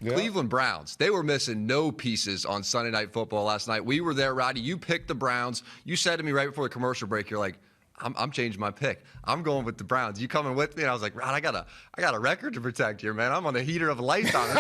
Yeah. Cleveland Browns, they were missing no pieces on Sunday Night Football last night. We were there, Rodney. You picked the Browns. You said to me right before the commercial break, you're like, I'm changing my pick. I'm going with the Browns. You coming with me? And I was like, Rod, I got a record to protect here, man. I'm on the heater of a lifetime.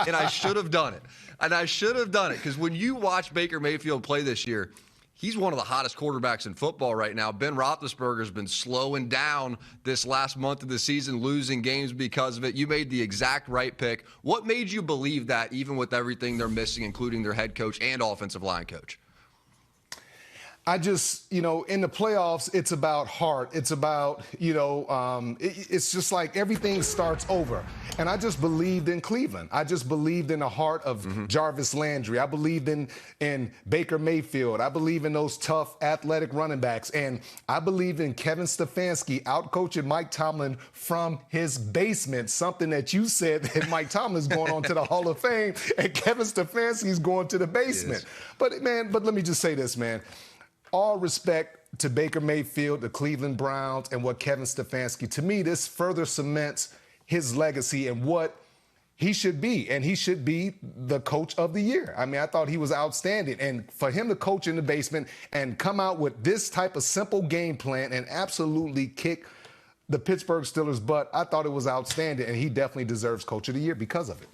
And I should have done it. And I should have done it because when you watch Baker Mayfield play this year, he's one of the hottest quarterbacks in football right now. Ben Roethlisberger's been slowing down this last month of the season, losing games because of it. You made the exact right pick. What made you believe that, even with everything they're missing, including their head coach and offensive line coach? I just, in the playoffs, it's about heart. It's about, it's just like everything starts over. And I just believed in Cleveland. I just believed in the heart of Jarvis Landry. I believed in Baker Mayfield. I believe in those tough, athletic running backs. And I believed in Kevin Stefanski out-coaching Mike Tomlin from his basement, something that you said that Mike Tomlin's going on to the Hall of Fame and Kevin Stefanski's going to the basement. But let me just say this, man. All respect to Baker Mayfield, the Cleveland Browns, and what Kevin Stefanski. To me, this further cements his legacy and what he should be. And he should be the coach of the year. I mean, I thought he was outstanding. And for him to coach in the basement and come out with this type of simple game plan and absolutely kick the Pittsburgh Steelers' butt, I thought it was outstanding. And he definitely deserves coach of the year because of it.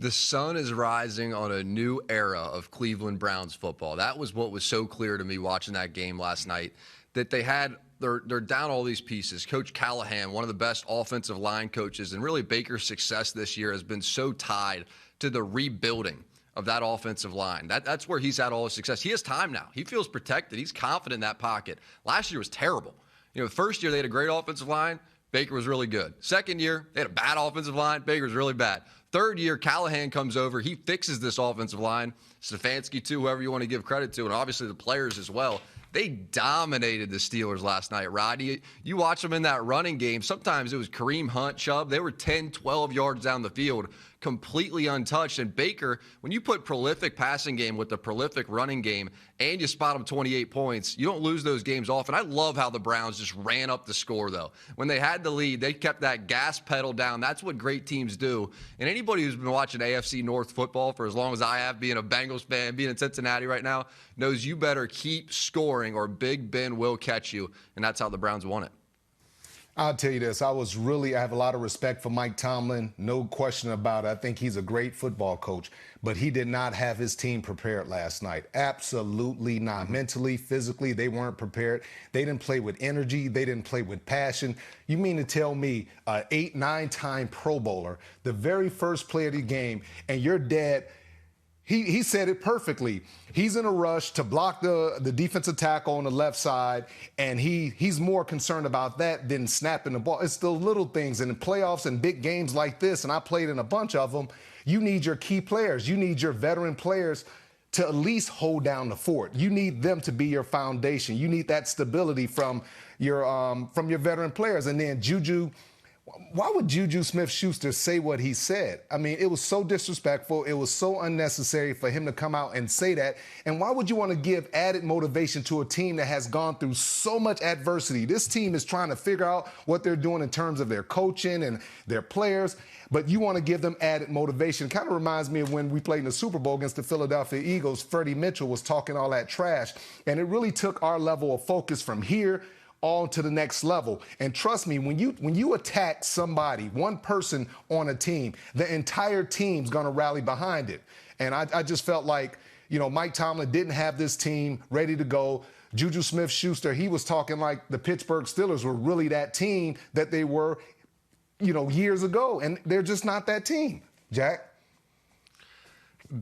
The sun is rising on a new era of Cleveland Browns football. That was what was so clear to me watching that game last night, that they're down all these pieces. Coach Callahan, one of the best offensive line coaches, and really Baker's success this year has been so tied to the rebuilding of that offensive line. That's where he's had all his success. He has time now. He feels protected. He's confident in that pocket. Last year was terrible. The first year they had a great offensive line. Baker was really good. Second year, they had a bad offensive line. Baker was really bad. Third year, Callahan comes over. He fixes this offensive line. Stefanski, too, whoever you want to give credit to, and obviously the players as well. They dominated the Steelers last night, Rodney. You watch them in that running game. Sometimes it was Kareem Hunt, Chubb. They were 10, 12 yards down the field, completely untouched. And Baker, when you put prolific passing game with a prolific running game and you spot them 28 points, you don't lose those games often. I love how the Browns just ran up the score, though. When they had the lead, they kept that gas pedal down. That's what great teams do. And anybody who's been watching AFC North football for as long as I have, being a Bengals fan, being in Cincinnati right now, knows you better keep scoring or Big Ben will catch you. And that's how the Browns won it. I'll tell you this. I have a lot of respect for Mike Tomlin. No question about it. I think he's a great football coach, but he did not have his team prepared last night. Absolutely not. Mentally, physically, they weren't prepared. They didn't play with energy. They didn't play with passion. You mean to tell me an 8, 9-time Pro Bowler, the very first play of the game, and your dad, he said it perfectly. He's in a rush to block the defensive tackle on the left side, and he's more concerned about that than snapping the ball. It's the little things. And in playoffs and big games like this, and I played in a bunch of them, you need your key players. You need your veteran players to at least hold down the fort. You need them to be your foundation. You need that stability from your veteran players. And then Juju, why would Juju Smith-Schuster say what he said? I mean, it was so disrespectful. It was so unnecessary for him to come out and say that. And why would you want to give added motivation to a team that has gone through so much adversity? This team is trying to figure out what they're doing in terms of their coaching and their players, but you want to give them added motivation. It kind of reminds me of when we played in the Super Bowl against the Philadelphia Eagles. Freddie Mitchell was talking all that trash, and it really took our level of focus from here on to the next level. And trust me, when you attack somebody, one person on a team, the entire team's going to rally behind it. And I just felt like, Mike Tomlin didn't have this team ready to go. Juju Smith-Schuster, he was talking like the Pittsburgh Steelers were really that team that they were, years ago. And they're just not that team, Jack.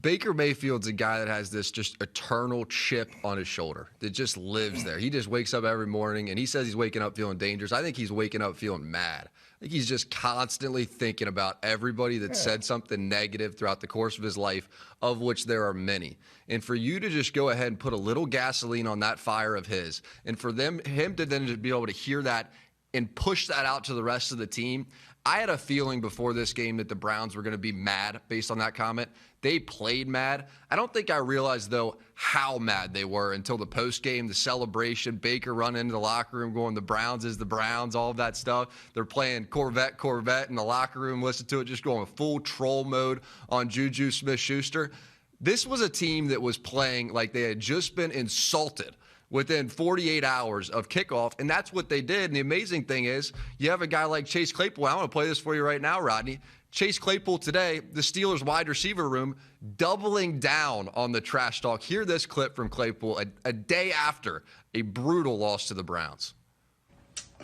Baker Mayfield's a guy that has this just eternal chip on his shoulder that just lives there. He just wakes up every morning, and he says he's waking up feeling dangerous. I think he's waking up feeling mad. I think he's just constantly thinking about everybody that said something negative throughout the course of his life, of which there are many. And for you to just go ahead and put a little gasoline on that fire of his, and for him to then just be able to hear that and push that out to the rest of the team, I had a feeling before this game that the Browns were going to be mad based on that comment. They played mad. I don't think I realized, though, how mad they were until the postgame, the celebration, Baker running into the locker room going, the Browns is the Browns, all of that stuff. They're playing Corvette, Corvette in the locker room, listen to it, just going full troll mode on Juju Smith-Schuster. This was a team that was playing like they had just been insulted within 48 hours of kickoff, and that's what they did. And the amazing thing is, you have a guy like Chase Claypool. I want to play this for you right now, Rodney. Chase Claypool today, the Steelers wide receiver room, doubling down on the trash talk. Hear this clip from Claypool a day after a brutal loss to the Browns.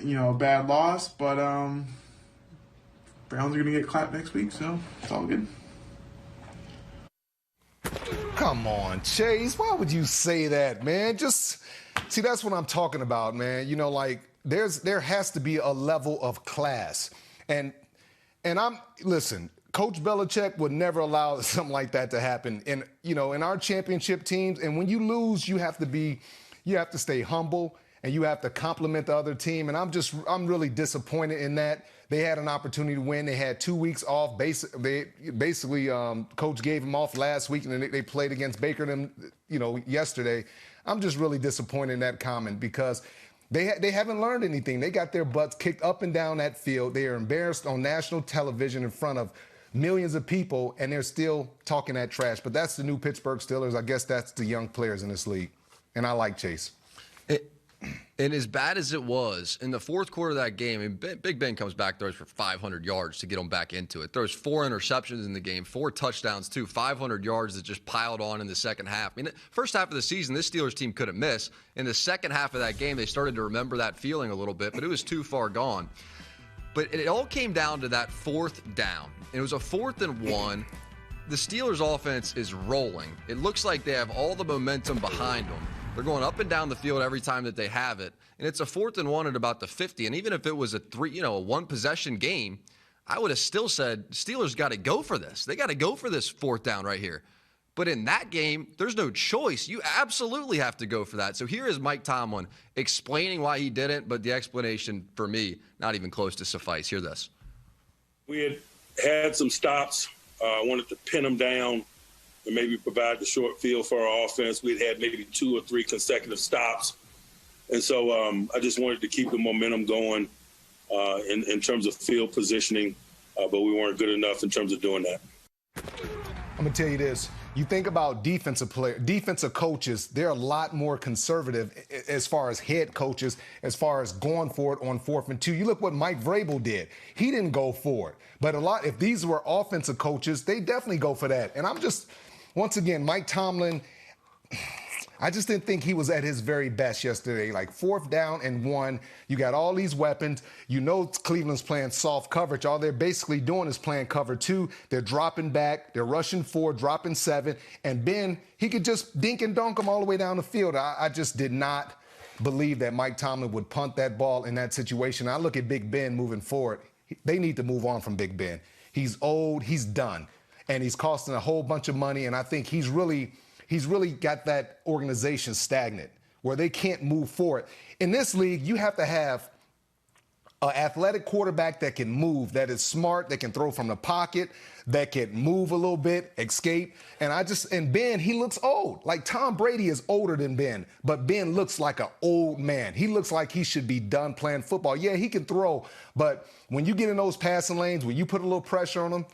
You know, a bad loss, but Browns are going to get clapped next week, so it's all good. Come on, Chase. Why would you say that, man? Just see, that's what I'm talking about, man. You know, like there has to be a level of class. And listen, Coach Belichick would never allow something like that to happen in our championship teams. And when you lose, you have to stay humble and you have to compliment the other team. And I'm really disappointed in that. They had an opportunity to win. They had 2 weeks off. Basically, Coach gave them off last week, and then they played against Baker and them, yesterday. I'm just really disappointed in that comment because they haven't learned anything. They got their butts kicked up and down that field. They are embarrassed on national television in front of millions of people, and they're still talking that trash. But that's the new Pittsburgh Steelers. I guess that's the young players in this league. And I like Chase. And as bad as it was, in the fourth quarter of that game, I mean, Big Ben comes back, throws for 500 yards to get them back into it. Throws 4 interceptions in the game, 4 touchdowns too, 500 yards that just piled on in the second half. I mean, the first half of the season, this Steelers team couldn't miss. In the second half of that game, they started to remember that feeling a little bit, but it was too far gone. But it all came down to that fourth down. It was a 4th and 1. The Steelers offense is rolling. It looks like they have all the momentum behind them. They're going up and down the field every time that they have it. And it's a 4th and 1 at about the 50. And even if it was a 1-possession game, I would have still said Steelers got to go for this. They got to go for this 4th down right here. But in that game, there's no choice. You absolutely have to go for that. So here is Mike Tomlin explaining why he didn't, but the explanation for me, not even close to suffice. Hear this. We had some stops. Wanted to pin them down and maybe provide the short field for our offense. We'd had maybe 2 or 3 consecutive stops. And so I just wanted to keep the momentum going in terms of field positioning, but we weren't good enough in terms of doing that. I'm going to tell you this. You think about defensive coaches, they're a lot more conservative as far as head coaches, as far as going for it on 4th and 2. You look what Mike Vrabel did. He didn't go for it. But if these were offensive coaches, they definitely go for that. And once again, Mike Tomlin, I just didn't think he was at his very best yesterday. Like 4th down and 1, you got all these weapons. You know Cleveland's playing soft coverage. All they're basically doing is playing cover 2. They're dropping back. They're rushing 4, dropping 7. And Ben, he could just dink and dunk them all the way down the field. I just did not believe that Mike Tomlin would punt that ball in that situation. I look at Big Ben moving forward. They need to move on from Big Ben. He's old. He's done. And he's costing a whole bunch of money. And I think he's really got that organization stagnant where they can't move forward. In this league, you have to have an athletic quarterback that can move, that is smart, that can throw from the pocket, that can move a little bit, escape. And Ben, he looks old. Like Tom Brady is older than Ben, but Ben looks like an old man. He looks like he should be done playing football. Yeah, he can throw, but when you get in those passing lanes, when you put a little pressure on him,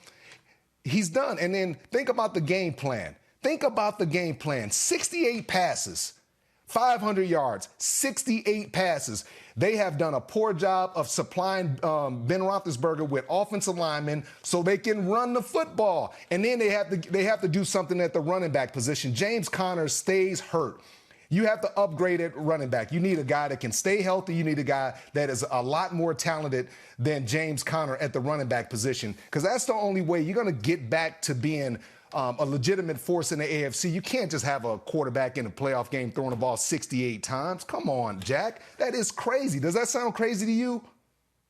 he's done. And then think about the game plan. 68 passes, 500 yards, 68 passes. They have done a poor job of supplying Ben Roethlisberger with offensive linemen so they can run the football. And then they have to do something at the running back position. James Conner stays hurt. You have to upgrade at running back. You need a guy that can stay healthy. You need a guy that is a lot more talented than James Conner at the running back position, because that's the only way you're going to get back to being a legitimate force in the AFC. You can't just have a quarterback in a playoff game throwing the ball 68 times. Come on, Jack. That is crazy. Does that sound crazy to you?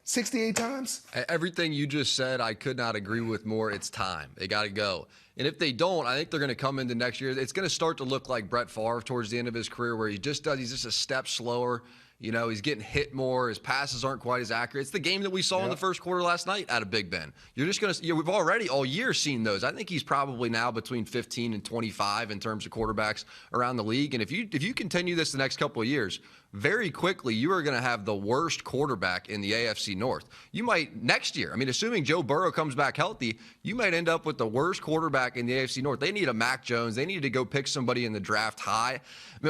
68 times? Everything you just said, I could not agree with more. It's time. They got to go. And if they don't, I think they're going to come into next year. It's going to start to look like Brett Favre towards the end of his career, where he's just a step slower. You know, he's getting hit more. His passes aren't quite as accurate. It's the game that we saw in the first quarter last night out of Big Ben. You're just going to – we've already all year seen those. I think he's probably now between 15 and 25 in terms of quarterbacks around the league. And if you continue this the next couple of years, very quickly you are going to have the worst quarterback in the AFC North. You might – next year, I mean, assuming Joe Burrow comes back healthy, you might end up with the worst quarterback in the AFC North. They need a Mac Jones. They need to go pick somebody in the draft high.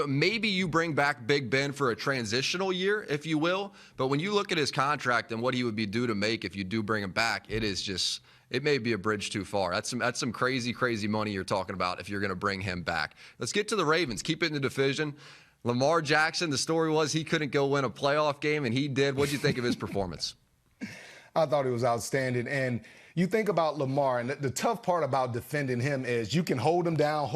Maybe you bring back Big Ben for a transitional year, if you will. But when you look at his contract and what he would be due to make if you do bring him back, it is just – it may be a bridge too far. That's some crazy, crazy money you're talking about if you're going to bring him back. Let's get to the Ravens. Keep it in the division. Lamar Jackson, the story was he couldn't go win a playoff game, and he did. What'd you think of his performance? I thought he was outstanding. And you think about Lamar, and the tough part about defending him is you can hold him down,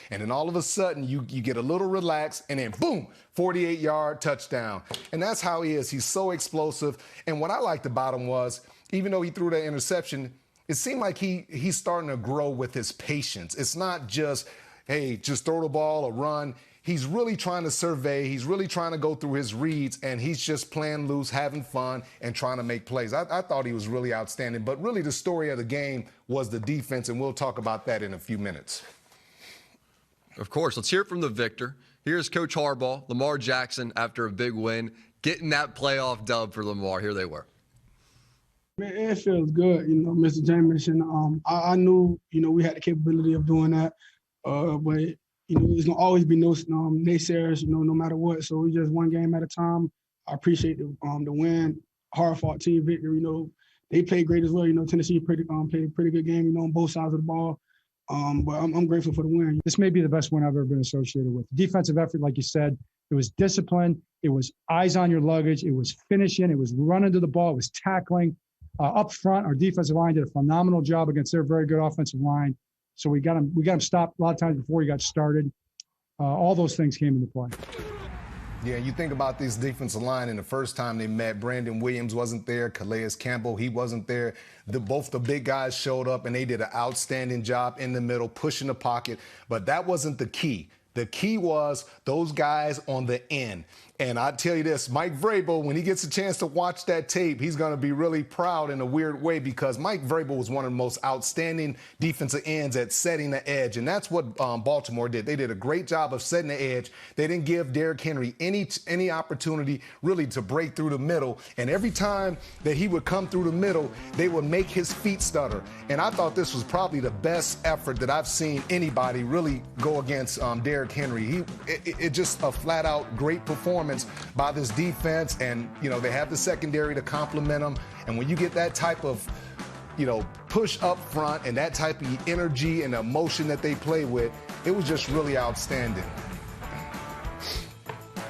and then all of a sudden you get a little relaxed, and then boom, 48-yard touchdown. And that's how he is. He's so explosive. And what I liked about him was, even though he threw that interception, it seemed like he's starting to grow with his patience. It's not just, hey, just throw the ball or run. He's really trying to survey. He's really trying to go through his reads, and he's just playing loose, having fun, and trying to make plays. I thought he was really outstanding. But really the story of the game was the defense, and we'll talk about that in a few minutes. Of course. Let's hear it from the victor. Here's Coach Harbaugh, Lamar Jackson, after a big win, getting that playoff dub for Lamar. Here they were. Man, it feels good, Mr. Jameson. I knew, we had the capability of doing that, but there's gonna always be no naysayers, no matter what. So we just one game at a time. I appreciate the win, hard-fought team victory. They played great as well. Tennessee played a pretty good game, on both sides of the ball. But I'm grateful for the win. This may be the best win I've ever been associated with. Defensive effort, like you said, it was discipline. It was eyes on your luggage. It was finishing. It was running to the ball. It was tackling. Up front, our defensive line did a phenomenal job against their very good offensive line. So we got him stopped a lot of times before he got started. All those things came into play. Yeah, you think about this defensive line, and the first time they met, Brandon Williams wasn't there, Calais Campbell, he wasn't there. Both the big guys showed up, and they did an outstanding job in the middle, pushing the pocket. But that wasn't the key. The key was those guys on the end. And I tell you this, Mike Vrabel, when he gets a chance to watch that tape, he's going to be really proud in a weird way, because Mike Vrabel was one of the most outstanding defensive ends at setting the edge. And that's what Baltimore did. They did a great job of setting the edge. They didn't give Derrick Henry any opportunity really to break through the middle. And every time that he would come through the middle, they would make his feet stutter. And I thought this was probably the best effort that I've seen anybody really go against Derrick Henry. It just a flat-out great performance by this defense, and they have the secondary to complement them. And when you get that type of push up front and that type of energy and emotion that they play with, it was just really outstanding.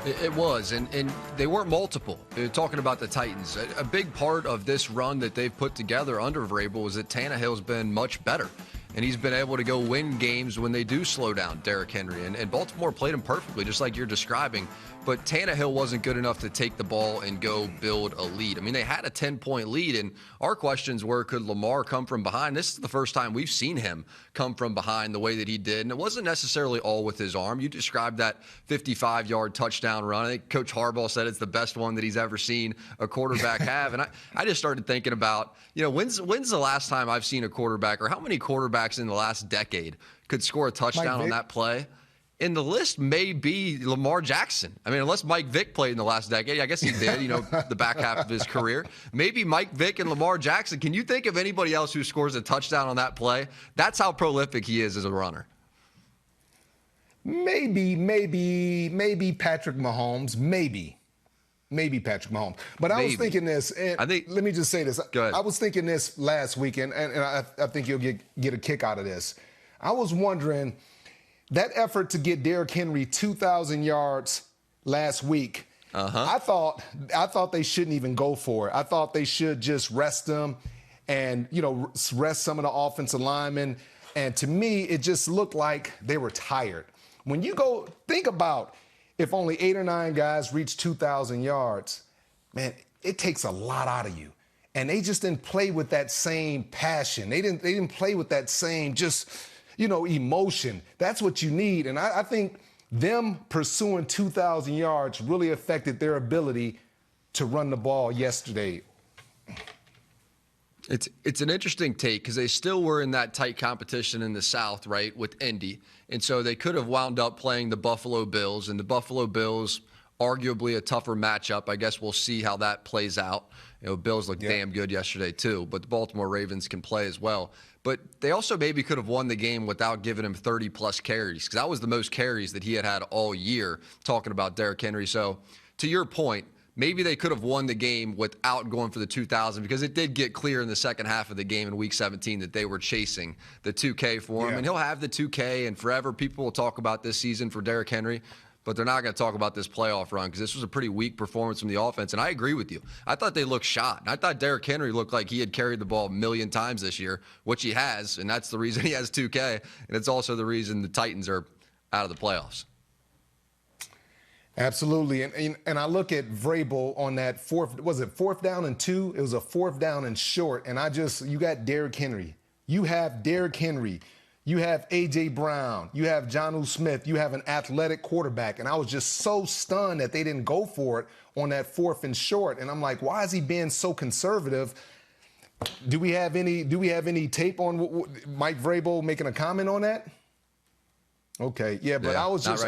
It was, and they weren't multiple. Talking about the Titans, a big part of this run that they've put together under Vrabel is that Tannehill's been much better. And he's been able to go win games when they do slow down Derrick Henry. And Baltimore played him perfectly, just like you're describing. But Tannehill wasn't good enough to take the ball and go build a lead. I mean, they had a 10-point lead, and our questions were, could Lamar come from behind? This is the first time we've seen him come from behind the way that he did. And it wasn't necessarily all with his arm. You described that 55-yard touchdown run. I think Coach Harbaugh said it's the best one that he's ever seen a quarterback have. And I just started thinking about, when's the last time I've seen a quarterback, or how many quarterbacks in the last decade could score a touchdown on that play? And the list may be Lamar Jackson. I mean, unless Mike Vick played in the last decade. I guess he did, the back half of his career. Maybe Mike Vick and Lamar Jackson. Can you think of anybody else who scores a touchdown on that play? That's how prolific he is as a runner. Maybe Patrick Mahomes. Maybe Patrick Mahomes. But I was thinking this, and let me just say this. Go ahead. I was thinking this last weekend, and I think you'll get a kick out of this. I was wondering, that effort to get Derrick Henry 2,000 yards last week, I thought they shouldn't even go for it. I thought they should just rest them and, rest some of the offensive linemen. And to me, it just looked like they were tired. When you go think about if only 8 or 9 guys reach 2,000 yards, man, it takes a lot out of you. And they just didn't play with that same passion. They didn't play with that same emotion. That's what you need. And I think them pursuing 2,000 yards really affected their ability to run the ball yesterday. It's an interesting take because they still were in that tight competition in the South, right, with Indy. And so they could have wound up playing the Buffalo Bills, and the Buffalo Bills, arguably a tougher matchup. I guess we'll see how that plays out. Bills looked damn good yesterday too, but the Baltimore Ravens can play as well. But they also maybe could have won the game without giving him 30-plus carries because that was the most carries that he had all year, talking about Derrick Henry. So to your point, maybe they could have won the game without going for the 2,000 because it did get clear in the second half of the game in Week 17 that they were chasing the 2K for him. And he'll have the 2K, and forever people will talk about this season for Derrick Henry, but they're not going to talk about this playoff run because this was a pretty weak performance from the offense. And I agree with you. I thought they looked shot. I thought Derrick Henry looked like he had carried the ball a million times this year, which he has, and that's the reason he has 2K, and it's also the reason the Titans are out of the playoffs. Absolutely. And I look at Vrabel on that fourth down and 2? It was a 4th down and short. And you got Derrick Henry. You have Derrick Henry. You have A.J. Brown. You have Jonnu Smith. You have an athletic quarterback. And I was just so stunned that they didn't go for it on that 4th and short. And I'm like, why is he being so conservative? Do we have any tape on Mike Vrabel making a comment on that? Okay. Yeah, but I was just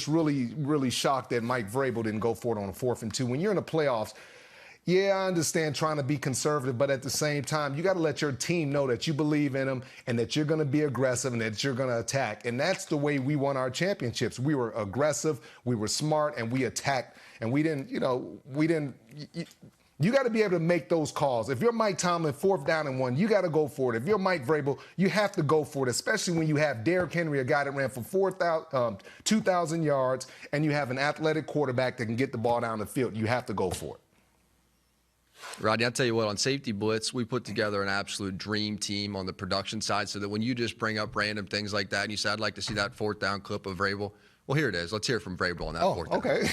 really shocked that Mike Vrabel didn't go for it on a 4th and 2. When you're in the playoffs, yeah, I understand trying to be conservative, but at the same time, you got to let your team know that you believe in them and that you're going to be aggressive and that you're going to attack. And that's the way we won our championships. We were aggressive, we were smart, and we attacked. And we didn't. You got to be able to make those calls. If you're Mike Tomlin, 4th down and 1, you got to go for it. If you're Mike Vrabel, you have to go for it, especially when you have Derrick Henry, a guy that ran for 2,000 yards, and you have an athletic quarterback that can get the ball down the field. You have to go for it. Rodney, I'll tell you what, on Safety Blitz, we put together an absolute dream team on the production side so that when you just bring up random things like that and you say, I'd like to see that 4th down clip of Vrabel, well, here it is. Let's hear from Vrabel on that 4th down. Okay.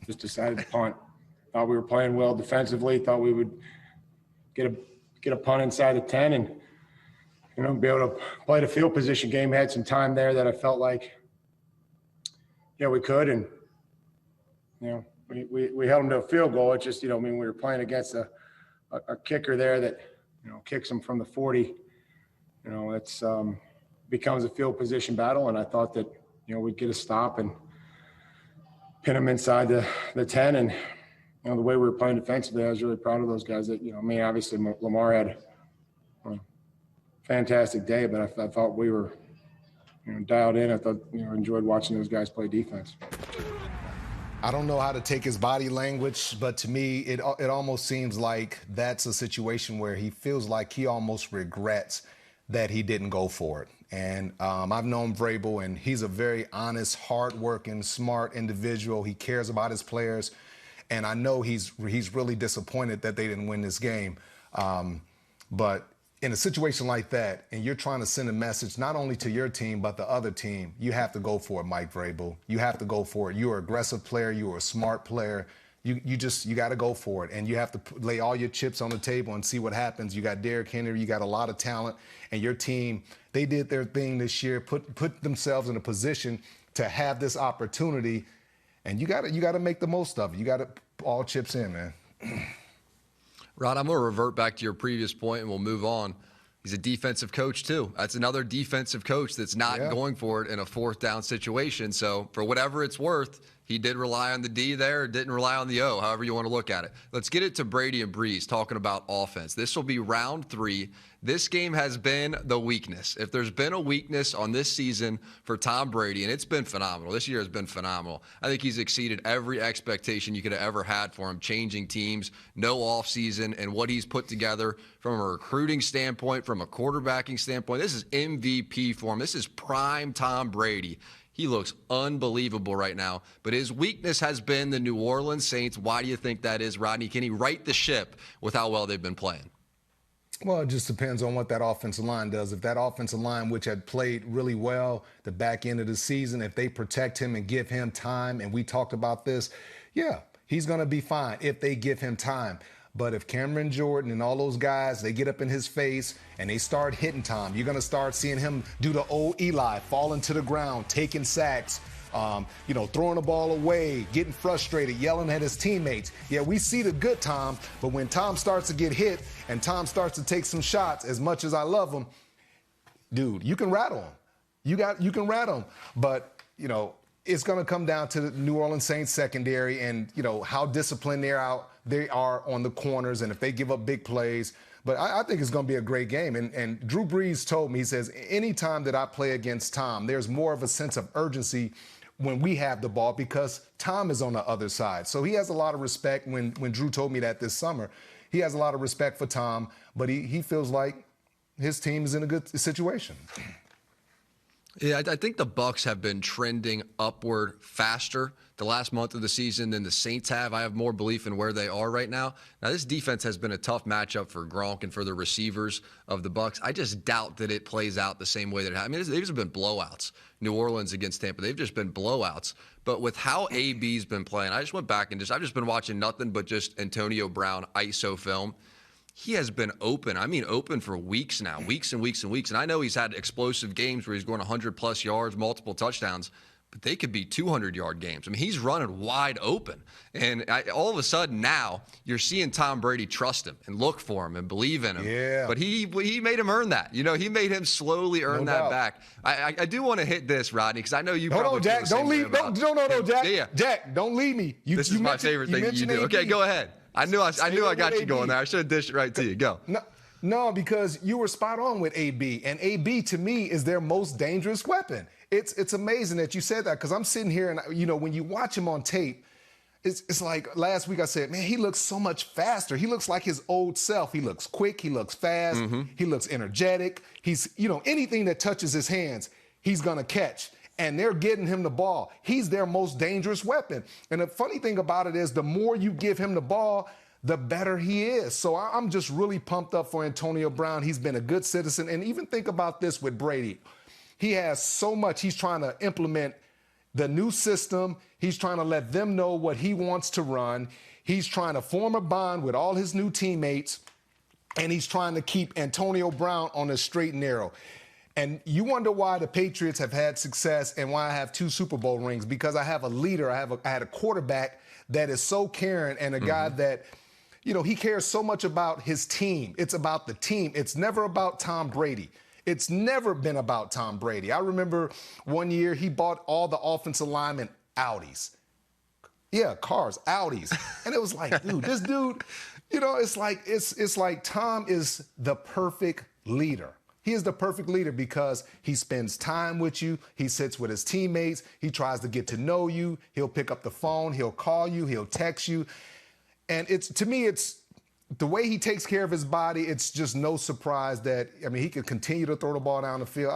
Just decided to punt. Thought we were playing well defensively. Thought we would get a punt inside the 10 and, be able to play the field position game. Had some time there that I felt like, we could. And, we held them to a field goal. It's just, we were playing against a kicker there that, kicks them from the 40. It's becomes a field position battle. And I thought that, we'd get a stop and pin them inside the 10. And, the way we were playing defensively, I was really proud of those guys. That obviously Lamar had a fantastic day, but I thought we were, dialed in. I thought, enjoyed watching those guys play defense. I don't know how to take his body language, but to me, it almost seems like that's a situation where he feels like he almost regrets that he didn't go for it. And I've known Vrabel, and he's a very honest, hardworking, smart individual. He cares about his players. And I know he's really disappointed that they didn't win this game. But in a situation like that, and you're trying to send a message not only to your team, but the other team, you have to go for it, Mike Vrabel. You have to go for it. You're an aggressive player. You're a smart player. You got to go for it. And you have to lay all your chips on the table and see what happens. You got Derrick Henry. You got a lot of talent. And your team, they did their thing this year, put themselves in a position to have this opportunity. And you got to make the most of it. You got to all chips in, man. Rod, I'm going to revert back to your previous point, and we'll move on. He's a defensive coach, too. That's another defensive coach that's not going for it in a 4th down situation. So for whatever it's worth, he did rely on the D there, didn't rely on the O, however you want to look at it. Let's get it to Brady and Brees, talking about offense. This will be round 3. This game has been the weakness. If there's been a weakness on this season for Tom Brady, and it's been phenomenal. This year has been phenomenal. I think he's exceeded every expectation you could have ever had for him, changing teams, no offseason, and what he's put together from a recruiting standpoint, from a quarterbacking standpoint. This is MVP for him. This is prime Tom Brady. He looks unbelievable right now. But his weakness has been the New Orleans Saints. Why do you think that is, Rodney? Can he right the ship with how well they've been playing? Well, it just depends on what that offensive line does. If that offensive line, which had played really well the back end of the season, if they protect him and give him time, and we talked about this, yeah, he's going to be fine if they give him time. But if Cameron Jordan and all those guys, they get up in his face and they start hitting Tom, you're going to start seeing him do the old Eli, falling to the ground, taking sacks, throwing the ball away, getting frustrated, yelling at his teammates. Yeah, we see the good Tom, but when Tom starts to get hit and Tom starts to take some shots, as much as I love him, dude, you can rattle him. You can rattle him. But, it's going to come down to the New Orleans Saints secondary and, how disciplined they are on the corners and if they give up big plays. But I think it's going to be a great game. And Drew Brees told me, he says, anytime that I play against Tom, there's more of a sense of urgency when we have the ball because Tom is on the other side. So he has a lot of respect. When Drew told me that this summer, he has a lot of respect for Tom, but he feels like his team is in a good situation. Yeah, I think the Bucs have been trending upward faster the last month of the season than the Saints have. I have more belief in where they are right now. Now, this defense has been a tough matchup for Gronk and for the receivers of the Bucs. I just doubt that it plays out the same way that it has. I mean, these have been blowouts. New Orleans against Tampa, they've just been blowouts. But with how AB's been playing, I just went back and I've just been watching nothing but just Antonio Brown ISO film. He has been open. I mean, open for weeks now, weeks and weeks and weeks. And I know he's had explosive games where he's going 100-plus yards, multiple touchdowns, but they could be 200-yard games. I mean, he's running wide open. And all of a sudden now you're seeing Tom Brady trust him and look for him and believe in him. Yeah. But he made him earn that. He made him slowly earn that back. I do want to hit this, Rodney, because I know you probably Hold on, Jack. Don't leave. No, Jack. Yeah. Jack, don't leave me. This is my favorite thing that you do. Okay, go ahead. I knew I got you going there. I should have dished it right to you. Go. No, because you were spot on with AB. And AB, to me, is their most dangerous weapon. It's amazing that you said that because I'm sitting here and, when you watch him on tape, it's like last week I said, man, he looks so much faster. He looks like his old self. He looks quick. He looks fast. Mm-hmm. He looks energetic. He's, anything that touches his hands, he's going to catch. And they're getting him the ball. He's their most dangerous weapon. And the funny thing about it is the more you give him the ball, the better he is. So I'm just really pumped up for Antonio Brown. He's been a good citizen. And even think about this with Brady. He has so much. He's trying to implement the new system. He's trying to let them know what he wants to run. He's trying to form a bond with all his new teammates. And he's trying to keep Antonio Brown on the straight and narrow. And you wonder why the Patriots have had success and why I have 2 Super Bowl rings, because I have a leader. I had a quarterback that is so caring and a guy that, he cares so much about his team. It's about the team. It's never about Tom Brady. It's never been about Tom Brady. I remember one year he bought all the offensive linemen Audis. Yeah, cars, Audis. And it was like, dude, this dude, it's like Tom is the perfect leader. He is the perfect leader because he spends time with you. He sits with his teammates. He tries to get to know you. He'll pick up the phone. He'll call you. He'll text you. And to me, it's the way he takes care of his body. It's just no surprise that, he can continue to throw the ball down the field.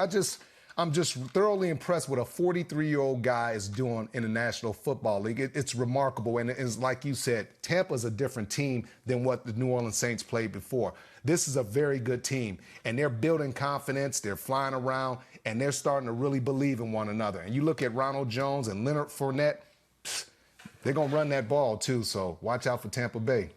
I'm just thoroughly impressed with a 43-year-old guy is doing in the National Football League. It's remarkable. And it's like you said, Tampa's a different team than what the New Orleans Saints played before. This is a very good team. And they're building confidence. They're flying around. And they're starting to really believe in one another. And you look at Ronald Jones and Leonard Fournette, they're going to run that ball too. So watch out for Tampa Bay.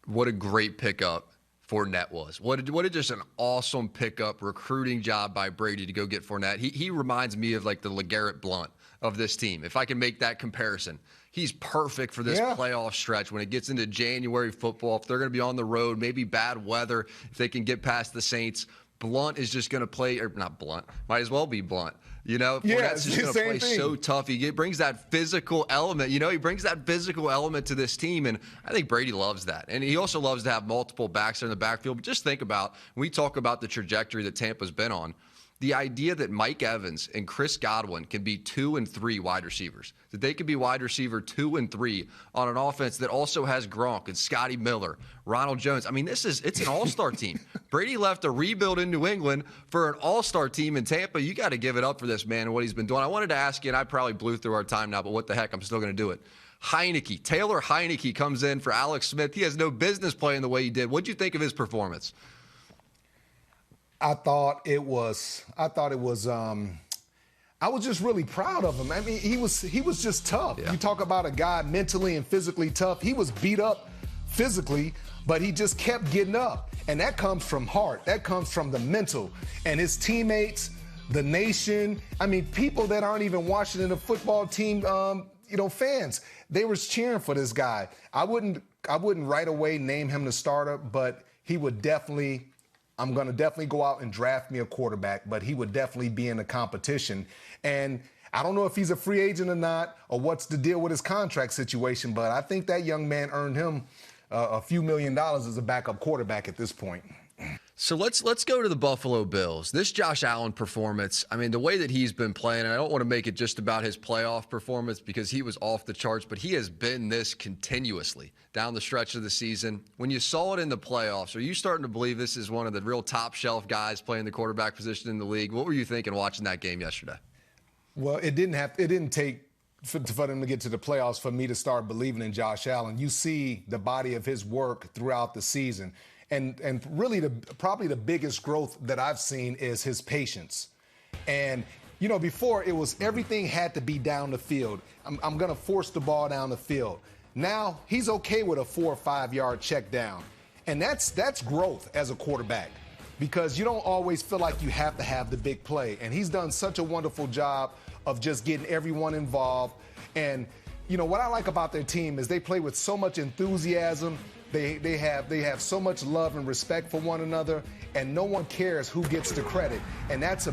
What a great pickup Fournette was. What a just an awesome pickup, recruiting job by Brady to go get Fournette. He reminds me of like the LeGarrette Blount of this team, if I can make that comparison. He's perfect for this playoff stretch when it gets into January football. If they're going to be on the road, maybe bad weather, if they can get past the Saints, Blunt is just going to play, or not Blunt, might as well be Blunt. Fournette's just going to play so tough. He brings that physical element. He brings that physical element to this team, and I think Brady loves that. And he also loves to have multiple backs in the backfield. But just think about, when we talk about the trajectory that Tampa's been on, the idea that Mike Evans and Chris Godwin can be 2 and 3 wide receivers, that they could be wide receiver 2 and 3 on an offense that also has Gronk and Scotty Miller, Ronald Jones. It's an all-star team. Brady left a rebuild in New England for an all-star team in Tampa. You got to give it up for this man and what he's been doing. I wanted to ask you, and I probably blew through our time now, but what the heck, I'm still going to do it. Heinicke, Taylor Heinicke comes in for Alex Smith. He has no business playing the way he did. What'd you think of his performance? I was just really proud of him. He was just tough. Yeah. You talk about a guy mentally and physically tough. He was beat up physically, but he just kept getting up. And that comes from heart. That comes from the mental. And his teammates, the nation, I mean, people that aren't even watching the football team, fans, they were cheering for this guy. I wouldn't right away name him the starter, but he would definitely, I'm going to definitely go out and draft me a quarterback, but he would definitely be in the competition. And I don't know if he's a free agent or not, or what's the deal with his contract situation, but I think that young man earned him a few $1 million as a backup quarterback at this point. So let's go to the Buffalo Bills. This Josh Allen performance, I mean, the way that he's been playing, and I don't want to make it just about his playoff performance because he was off the charts, but he has been this continuously down the stretch of the season. When you saw it in the playoffs, are you starting to believe this is one of the real top shelf guys playing the quarterback position in the league? What were you thinking watching that game yesterday? Well, it didn't take for them to get to the playoffs for me to start believing in Josh Allen. You see the body of his work throughout the season. And really probably the biggest growth that I've seen is his patience. And, before it was everything had to be down the field. I'm going to force the ball down the field. Now he's okay with a 4 or 5 yard check down. And that's growth as a quarterback because you don't always feel like you have to have the big play. And he's done such a wonderful job of just getting everyone involved. And, what I like about their team is they play with so much enthusiasm. They have so much love and respect for one another, and no one cares who gets the credit. And that's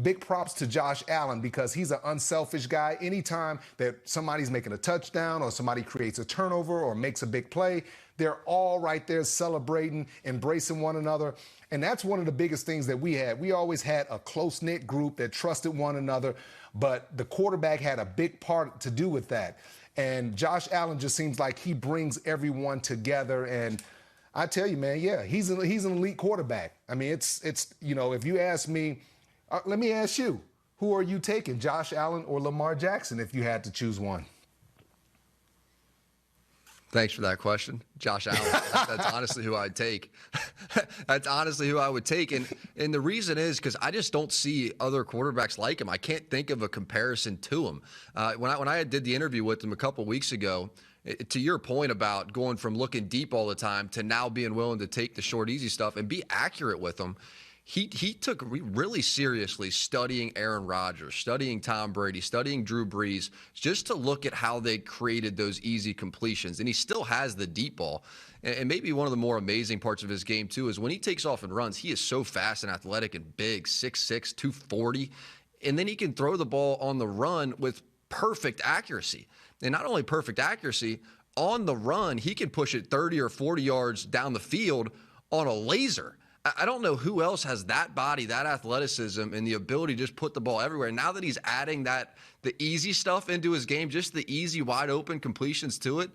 big props to Josh Allen because he's an unselfish guy. Anytime that somebody's making a touchdown or somebody creates a turnover or makes a big play, they're all right there celebrating, embracing one another. And that's one of the biggest things that we had. We always had a close-knit group that trusted one another, but the quarterback had a big part to do with that. And Josh Allen just seems like he brings everyone together. And I tell you, man, yeah, he's an elite quarterback. I mean, it's if you ask me, let me ask you, who are you taking, Josh Allen or Lamar Jackson, if you had to choose one? Thanks for that question. Josh Allen. That's honestly who I'd take. That's honestly who I would take. And the reason is because I just don't see other quarterbacks like him. I can't think of a comparison to him. When I did the interview with him a couple weeks ago, to your point about going from looking deep all the time to now being willing to take the short, easy stuff and be accurate with him, he took really seriously studying Aaron Rodgers, studying Tom Brady, studying Drew Brees, just to look at how they created those easy completions. And he still has the deep ball. And maybe one of the more amazing parts of his game, too, is when he takes off and runs, he is so fast and athletic and big, 6'6", 240. And then he can throw the ball on the run with perfect accuracy. And not only perfect accuracy, on the run, he can push it 30 or 40 yards down the field on a laser. I don't know who else has that body, that athleticism, and the ability to just put the ball everywhere. Now that he's adding the easy stuff into his game, just the easy, wide open completions to it,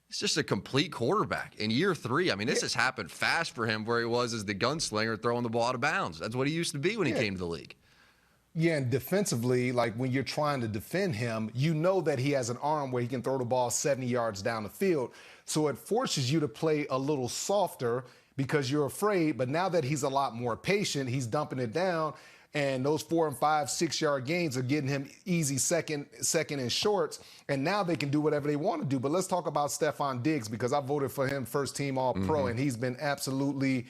it's just a complete quarterback. In year 3, I mean, this has happened fast for him where he was as the gunslinger throwing the ball out of bounds. That's what he used to be when he came to the league. Yeah, and defensively, like when you're trying to defend him, you know that he has an arm where he can throw the ball 70 yards down the field. So it forces you to play a little softer because you're afraid. But now that he's a lot more patient, he's dumping it down. And those 4 and 5, 6 yard gains are getting him easy second and shorts. And now they can do whatever they want to do. But let's talk about Stephon Diggs because I voted for him first team All-Pro, and he's been absolutely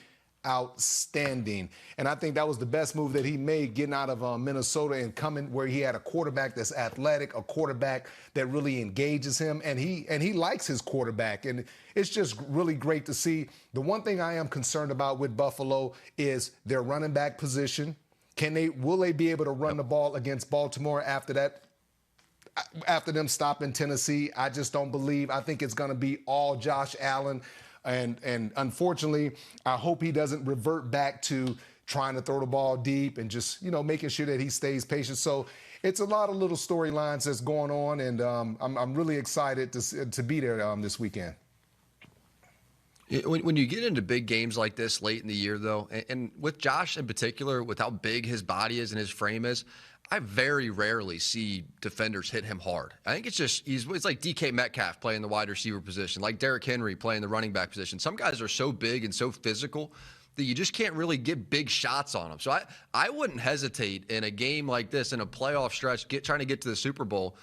outstanding. And I think that was the best move that he made getting out of Minnesota and coming where he had a quarterback that's athletic, a quarterback that really engages him, and he likes his quarterback. And it's just really great to see. The one thing I am concerned about with Buffalo is their running back position. Will they be able to run the ball against Baltimore after that? After them stopping Tennessee? I just don't believe. I think it's going to be all Josh Allen. And unfortunately, I hope he doesn't revert back to trying to throw the ball deep and just, making sure that he stays patient. So it's a lot of little storylines that's going on, and I'm really excited to be there this weekend. When you get into big games like this late in the year, though, and with Josh in particular, with how big his body is and his frame is, I very rarely see defenders hit him hard. I think it's like DK Metcalf playing the wide receiver position, like Derrick Henry playing the running back position. Some guys are so big and so physical that you just can't really get big shots on them. So I wouldn't hesitate in a game like this, in a playoff stretch, trying to get to the Super Bowl,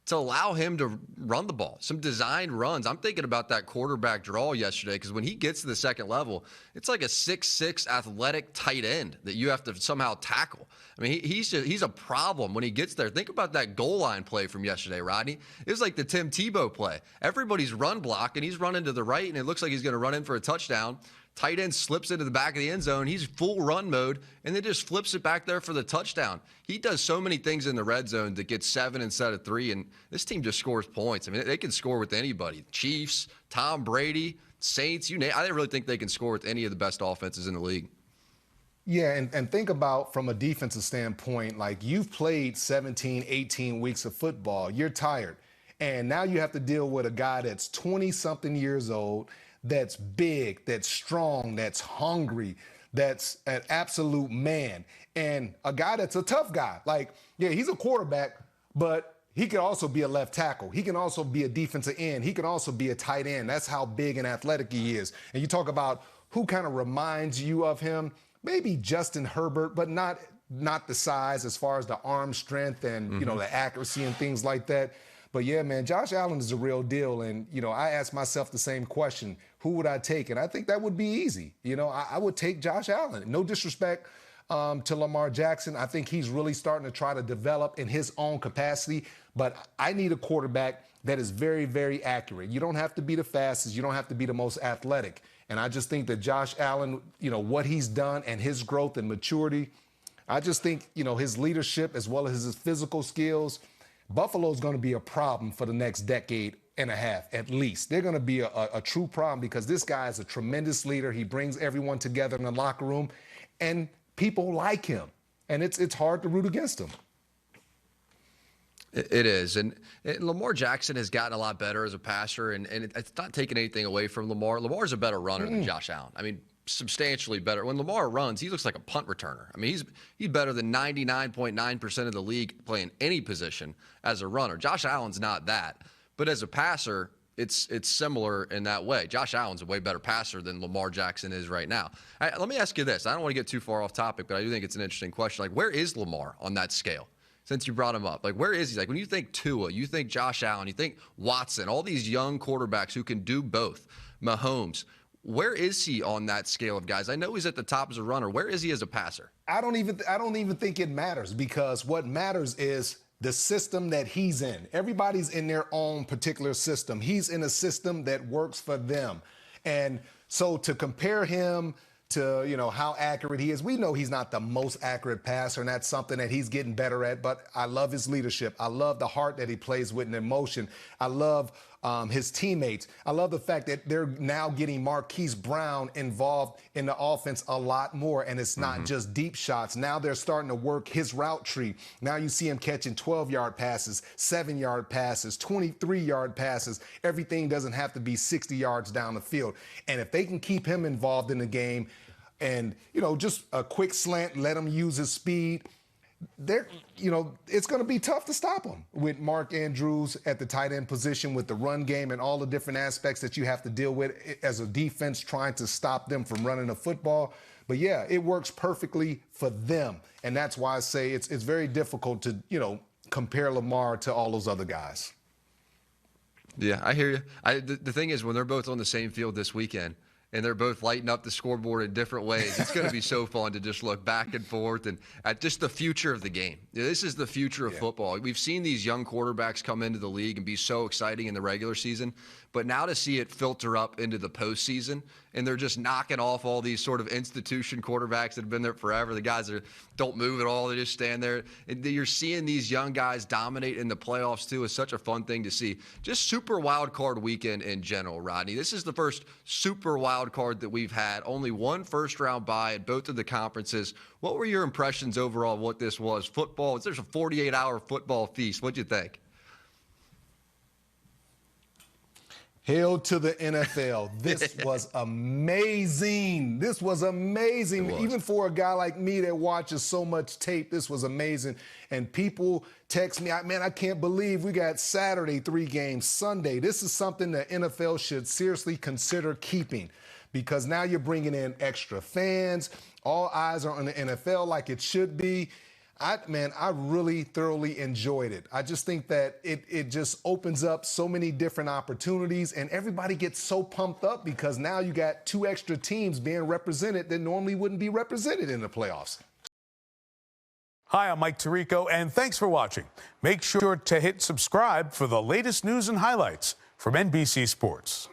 to allow him to run the ball, some designed runs. I'm thinking about that quarterback draw yesterday because when he gets to the second level, it's like a 6'6" athletic tight end that you have to somehow tackle. I mean, he's a problem when he gets there. Think about that goal line play from yesterday, Rodney. It was like the Tim Tebow play. Everybody's run block, and he's running to the right, and it looks like he's going to run in for a touchdown. Tight end slips into the back of the end zone. He's full run mode, and then just flips it back there for the touchdown. He does so many things in the red zone that gets 7 instead of 3, and this team just scores points. I mean, they can score with anybody. Chiefs, Tom Brady, Saints, I didn't really think they can score with any of the best offenses in the league. Yeah, and think about from a defensive standpoint, like you've played 17, 18 weeks of football. You're tired. And now you have to deal with a guy that's 20-something years old, that's big, that's strong, that's hungry, that's an absolute man, and a guy that's a tough guy. Like, yeah, he's a quarterback, but he could also be a left tackle. He can also be a defensive end. He can also be a tight end. That's how big and athletic he is. And you talk about who kind of reminds you of him, maybe Justin Herbert, but not the size as far as the arm strength and, the accuracy and things like that. But, yeah, man, Josh Allen is a real deal. And, I asked myself the same question. Who would I take? And I think that would be easy. I would take Josh Allen. No disrespect to Lamar Jackson. I think he's really starting to try to develop in his own capacity. But I need a quarterback that is very, very accurate. You don't have to be the fastest. You don't have to be the most athletic. And I just think that Josh Allen, what he's done and his growth and maturity, I just think, his leadership as well as his physical skills, Buffalo's going to be a problem for the next decade and a half, at least. They're going to be a true problem because this guy is a tremendous leader. He brings everyone together in the locker room, and people like him. And it's hard to root against him. It is. And Lamar Jackson has gotten a lot better as a passer, and it's not taking anything away from Lamar. Lamar's a better runner than Josh Allen. I mean, substantially better. When Lamar runs, he looks like a punt returner. I mean, he's better than 99.9% of the league playing any position as a runner. Josh Allen's not that. But as a passer, it's similar in that way. Josh Allen's a way better passer than Lamar Jackson is right now. Let me ask you this. I don't want to get too far off topic, but I do think it's an interesting question. Like, where is Lamar on that scale? Since you brought him up, like, where is he? Like, when you think Tua, you think Josh Allen, you think Watson, all these young quarterbacks who can do both, Mahomes, where is he on that scale of guys? I know he's at the top as a runner. Where is he as a passer? I don't even think it matters, because what matters is the system that he's in. Everybody's in their own particular system. He's in a system that works for them. And so to compare him to, how accurate he is, we know he's not the most accurate passer, and that's something that he's getting better at. But I love his leadership. I love the heart that he plays with and emotion. I love his teammates. I love the fact that they're now getting Marquise Brown involved in the offense a lot more, and it's not just deep shots. Now they're starting to work his route tree. Now you see him catching 12-yard passes, 7-yard passes, 23-yard passes. Everything doesn't have to be 60 yards down the field. And if they can keep him involved in the game and, just a quick slant, let him use his speed, it's going to be tough to stop him with Mark Andrews at the tight end position, with the run game and all the different aspects that you have to deal with as a defense trying to stop them from running the football. But yeah, it works perfectly for them. And that's why I say it's very difficult to, compare Lamar to all those other guys. Yeah, I hear you. The thing is, when they're both on the same field this weekend, and they're both lighting up the scoreboard in different ways, it's going to be so fun to just look back and forth and at just the future of the game. This is the future of football. We've seen these young quarterbacks come into the league and be so exciting in the regular season, but now to see it filter up into the postseason, and they're just knocking off all these sort of institution quarterbacks that have been there forever. The guys that don't move at all, they just stand there. And you're seeing these young guys dominate in the playoffs too. It's such a fun thing to see. Just super wild card weekend in general, Rodney. This is the first super wild card that we've had. Only one first round bye at both of the conferences. What were your impressions overall of what this was? Football, there's a 48-hour football feast. What'd you think? Hail to the NFL. This was amazing. This was amazing. Even for a guy like me that watches so much tape, this was amazing. And people text me, man, I can't believe we got Saturday 3 games, Sunday. This is something the NFL should seriously consider keeping, because now you're bringing in extra fans. All eyes are on the NFL like it should be. I really thoroughly enjoyed it. I just think that it just opens up so many different opportunities, and everybody gets so pumped up because now you got 2 extra teams being represented that normally wouldn't be represented in the playoffs. Hi, I'm Mike Tirico, and thanks for watching. Make sure to hit subscribe for the latest news and highlights from NBC Sports.